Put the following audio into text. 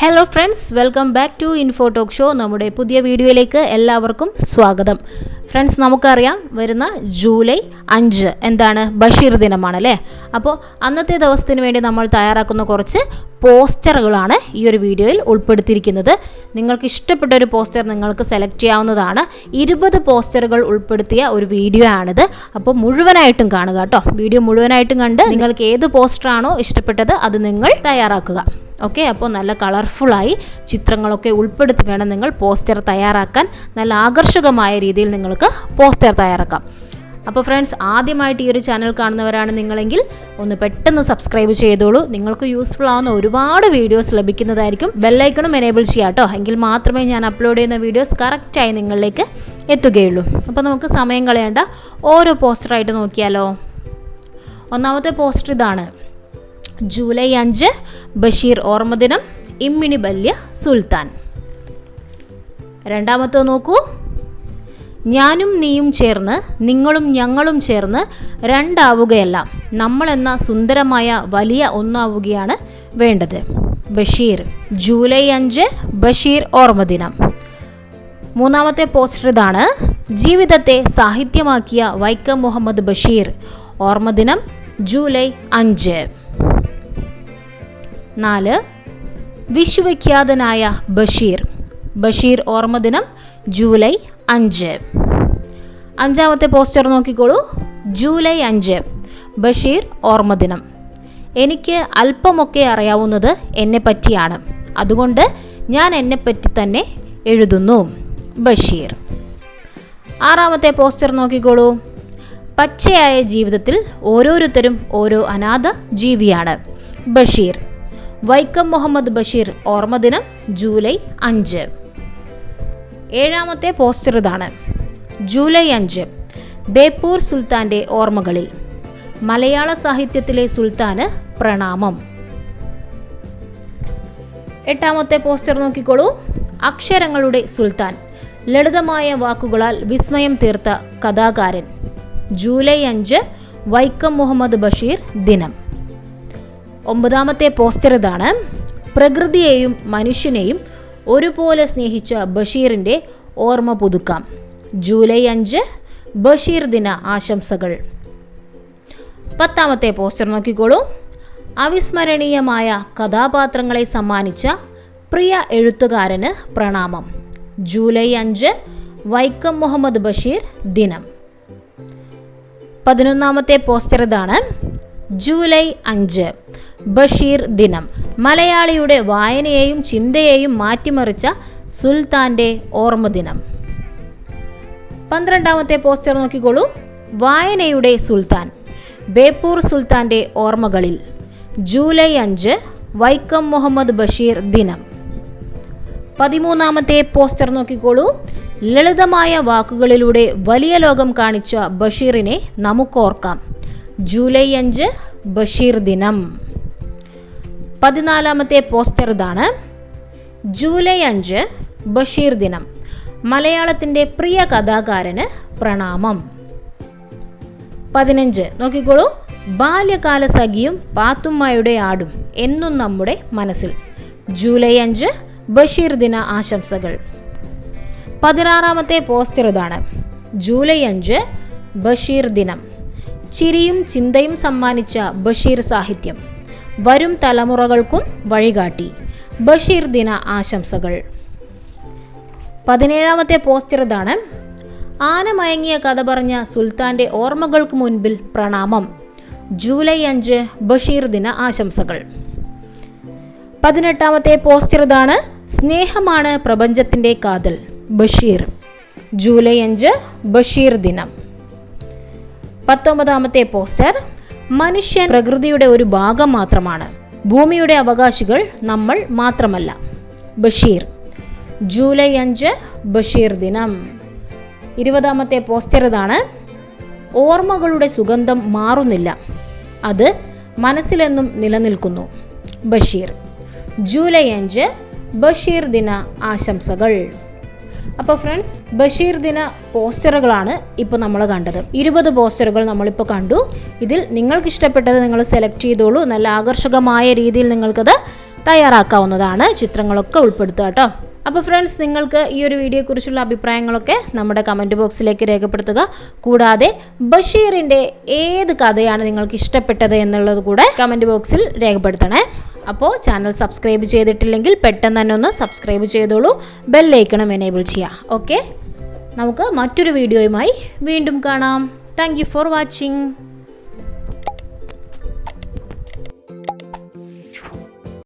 Hello friends, welcome back to info talk show. നമ്മുടെ പുതിയ വീഡിയോയിലേക്ക് എല്ലാവർക്കും സ്വാഗതം. ഫ്രണ്ട്സ്, നമുക്കറിയാം വരുന്ന ജൂലൈ 5 എന്താണ്? ബഷീർ ദിനമാണല്ലേ. അപ്പോൾ അന്നത്തെ ദിവസത്തിന് വേണ്ടി നമ്മൾ തയ്യാറാക്കുന്ന കുറച്ച് പോസ്റ്ററുകളാണ് ഈ ഒരു വീഡിയോയിൽ ഉൾപ്പെടുത്തിയിരിക്കുന്നത്. നിങ്ങൾക്ക് ഇഷ്ടപ്പെട്ട ഒരു പോസ്റ്റർ നിങ്ങൾക്ക് സെലക്ട് ചെയ്യാവുന്നതാണ്. 20 പോസ്റ്ററുകൾ ഉൾപ്പെടുത്തിയ ഒരു വീഡിയോ ആണിത്. അപ്പോൾ മുഴുവനായിട്ടും കാണുക കേട്ടോ. വീഡിയോ മുഴുവനായിട്ടും കണ്ട് നിങ്ങൾക്ക് ഏത് പോസ്റ്ററാണോ ഇഷ്ടപ്പെട്ടത് അത് നിങ്ങൾ തയ്യാറാക്കുക. ഓക്കെ, അപ്പോൾ നല്ല കളർഫുള്ളായി ചിത്രങ്ങളൊക്കെ ഉൾപ്പെടുത്തി വേണം നിങ്ങൾ പോസ്റ്റർ തയ്യാറാക്കാൻ. നല്ല ആകർഷകമായ രീതിയിൽ നിങ്ങൾക്ക് പോസ്റ്റർ തയ്യാറാക്കാം. അപ്പോൾ ഫ്രണ്ട്സ്, ആദ്യമായിട്ട് ഈ ഒരു ചാനൽ കാണുന്നവരാണ് നിങ്ങളെങ്കിൽ ഒന്ന് പെട്ടെന്ന് സബ്സ്ക്രൈബ് ചെയ്തോളൂ. നിങ്ങൾക്ക് യൂസ്ഫുൾ ആവുന്ന ഒരുപാട് വീഡിയോസ് ലഭിക്കുന്നതായിരിക്കും. ബെല്ലൈക്കണും എനേബിൾ ചെയ്യാം കേട്ടോ. എങ്കിൽ മാത്രമേ ഞാൻ അപ്ലോഡ് ചെയ്യുന്ന വീഡിയോസ് കറക്റ്റായി നിങ്ങളിലേക്ക് എത്തുകയുള്ളൂ. അപ്പോൾ നമുക്ക് സമയം കളയേണ്ട ഓരോ പോസ്റ്ററായിട്ട് നോക്കിയാലോ. ഒന്നാമത്തെ പോസ്റ്റർ ഇതാണ്. ജൂലൈ 5 ബഷീർ ഓർമ്മദിനം, ഇമ്മിണി ബല്യ സുൽത്താൻ. രണ്ടാമത്തെ നോക്കൂ. ഞാനും നീയും ചേർന്ന്, നിങ്ങളും ഞങ്ങളും ചേർന്ന് രണ്ടാവുകയല്ല, നമ്മളെന്ന സുന്ദരമായ വലിയ ഒന്നാവുകയാണ് വേണ്ടത്. ബഷീർ. ജൂലൈ 5 ബഷീർ ഓർമ്മദിനം. മൂന്നാമത്തെ പോസ്റ്റർ ഇതാണ്. ജീവിതത്തെ സാഹിത്യമാക്കിയ വൈക്കം മുഹമ്മദ് ബഷീർ ഓർമ്മദിനം, ജൂലൈ 5. 4 വിശ്വവിഖ്യാതനായ ബഷീർ. ബഷീർ ഓർമ്മദിനം, ജൂലൈ 5. അഞ്ചാമത്തെ പോസ്റ്റർ നോക്കിക്കോളൂ. ജൂലൈ 5 ബഷീർ ഓർമ്മദിനം. എനിക്ക് അല്പമൊക്കെ അറിയാവുന്നത് എന്നെ പറ്റിയാണ്, അതുകൊണ്ട് ഞാൻ എന്നെപ്പറ്റി തന്നെ എഴുതുന്നു. ബഷീർ. ആറാമത്തെ പോസ്റ്റർ നോക്കിക്കോളൂ. പച്ചയായ ജീവിതത്തിൽ ഓരോരുത്തരും ഓരോ അനാഥ ജീവിയാണ്. ബഷീർ. വൈക്കം മുഹമ്മദ് ബഷീർ ഓർമ്മദിനം, ജൂലൈ 5. ഏഴാമത്തെ പോസ്റ്റർ ഇതാണ്. ജൂലൈ 5 ബേപ്പൂർ സുൽത്താൻ്റെ ഓർമ്മകളിൽ. മലയാള സാഹിത്യത്തിലെ സുൽത്താന് പ്രണാമം. എട്ടാമത്തെ പോസ്റ്റർ നോക്കിക്കോളൂ. അക്ഷരങ്ങളുടെ സുൽത്താൻ, ലളിതമായ വാക്കുകളാൽ വിസ്മയം തീർത്ത കഥാകാരൻ. ജൂലൈ 5 വൈക്കം മുഹമ്മദ് ബഷീർ ദിനം. ഒമ്പതാമത്തെ പോസ്റ്റർ ഇതാണ്. പ്രകൃതിയെയും മനുഷ്യനെയും ഒരുപോലെ സ്നേഹിച്ച ബഷീറിൻ്റെ ഓർമ്മ പുതുക്കാം. ജൂലൈ 5 ബഷീർ ദിന ആശംസകൾ. പത്താമത്തെ പോസ്റ്റർ നോക്കിക്കോളൂ. അവിസ്മരണീയമായ കഥാപാത്രങ്ങളെ സമ്മാനിച്ച പ്രിയ എഴുത്തുകാരന് പ്രണാമം. ജൂലൈ 5 വൈക്കം മുഹമ്മദ് ബഷീർ ദിനം. 11ാമത്തെ പോസ്റ്റർ ഇതാണ്. ജൂലൈ 5 ബഷീർ ദിനം. മലയാളിയുടെ വായനയെയും ചിന്തയെയും മാറ്റിമറിച്ച സുൽത്താൻ്റെ ഓർമ്മദിനം. 12ാമത്തെ പോസ്റ്റർ നോക്കിക്കോളൂ. വായനയുടെ സുൽത്താൻ, ബേപ്പൂർ സുൽത്താൻ്റെ ഓർമ്മകളിൽ. ജൂലൈ 5 വൈക്കം മുഹമ്മദ് ബഷീർ ദിനം. 13ാമത്തെ പോസ്റ്റർ നോക്കിക്കോളൂ. ലളിതമായ വാക്കുകളിലൂടെ വലിയ ലോകം കാണിച്ച ബഷീറിനെ നമുക്കോർക്കാം. ജൂലൈ 5 ബഷീർ ദിനം. 14ാമത്തെ പോസ്റ്റർ ഇതാണ്. ജൂലൈ 5 ബഷീർ ദിനം. മലയാളത്തിൻ്റെ പ്രിയ കഥാകാരന് പ്രണാമം. 15 നോക്കിക്കോളൂ. ബാല്യകാല സഖിയും പാത്തുമ്മയുടെ ആടും എന്നും നമ്മുടെ മനസ്സിൽ. ജൂലൈ 5 ബഷീർ ദിന ആശംസകൾ. 16ാമത്തെ പോസ്റ്റർ ഇതാണ്. ജൂലൈ 5 ബഷീർ ദിനം. ചിരിയും ചിന്തയും സമ്മാനിച്ച ബഷീർ സാഹിത്യം, വരും തലമുറകൾക്കും വഴികാട്ടി. ബഷീർ ദിന ആശംസകൾ. 17ാമത്തെ പോസ്റ്റർ ഇതാണ്. ആന മയങ്ങിയ കഥ പറഞ്ഞ സുൽത്താൻ്റെ ഓർമ്മകൾക്ക് മുൻപിൽ പ്രണാമം. ജൂലൈ 5 ബഷീർ ദിന ആശംസകൾ. 18ാമത്തെ പോസ്റ്റർ ഇതാണ്. സ്നേഹമാണ് പ്രപഞ്ചത്തിൻ്റെ കാതൽ. ബഷീർ. ജൂലൈ 5 ബഷീർ ദിനം. 19ാമത്തെ പോസ്റ്റർ. മനുഷ്യൻ പ്രകൃതിയുടെ ഒരു ഭാഗം മാത്രമാണ്, ഭൂമിയുടെ അവകാശികൾ നമ്മൾ മാത്രമല്ല. ബഷീർ. ജൂലൈ 5 ബഷീർ ദിനം. 20ാമത്തെ പോസ്റ്റർ ഇതാണ്. ഓർമ്മകളുടെ സുഗന്ധം മാറുന്നില്ല, അത് മനസ്സിലെന്നും നിലനിൽക്കുന്നു. ബഷീർ. ജൂലൈ 5 ബഷീർ ദിന ആശംസകൾ. അപ്പോൾ ഫ്രണ്ട്സ്, ബഷീർ ദിന പോസ്റ്ററുകളാണ് ഇപ്പോൾ നമ്മൾ കണ്ടത്. 20 പോസ്റ്ററുകൾ നമ്മളിപ്പോൾ കണ്ടു. ഇതിൽ നിങ്ങൾക്ക് ഇഷ്ടപ്പെട്ടത് നിങ്ങൾ സെലക്ട് ചെയ്തോളൂ. നല്ല ആകർഷകമായ രീതിയിൽ നിങ്ങൾക്കത് തയ്യാറാക്കാവുന്നതാണ്. ചിത്രങ്ങളൊക്കെ ഉൾപ്പെടുത്തുക കേട്ടോ. അപ്പോൾ ഫ്രണ്ട്സ്, നിങ്ങൾക്ക് ഈ ഒരു വീഡിയോയെക്കുറിച്ചുള്ള അഭിപ്രായങ്ങളൊക്കെ നമ്മുടെ കമൻറ്റ് ബോക്സിലേക്ക് രേഖപ്പെടുത്തുക. കൂടാതെ ബഷീറിൻ്റെ ഏത് കഥയാണ് നിങ്ങൾക്ക് ഇഷ്ടപ്പെട്ടത് എന്നുള്ളത് കൂടെ കമൻറ്റ് ബോക്സിൽ രേഖപ്പെടുത്തണേ. അപ്പോൾ ചാനൽ സബ്സ്ക്രൈബ് ചെയ്തിട്ടില്ലെങ്കിൽ പെട്ടെന്ന് തന്നെ ഒന്ന് സബ്സ്ക്രൈബ് ചെയ്തോളൂ. ബെല്ലൈക്കണം എനേബിൾ ചെയ്യുക. ഓക്കെ, നമുക്ക് മറ്റൊരു വീഡിയോയുമായി വീണ്ടും കാണാം. Thank you for watching.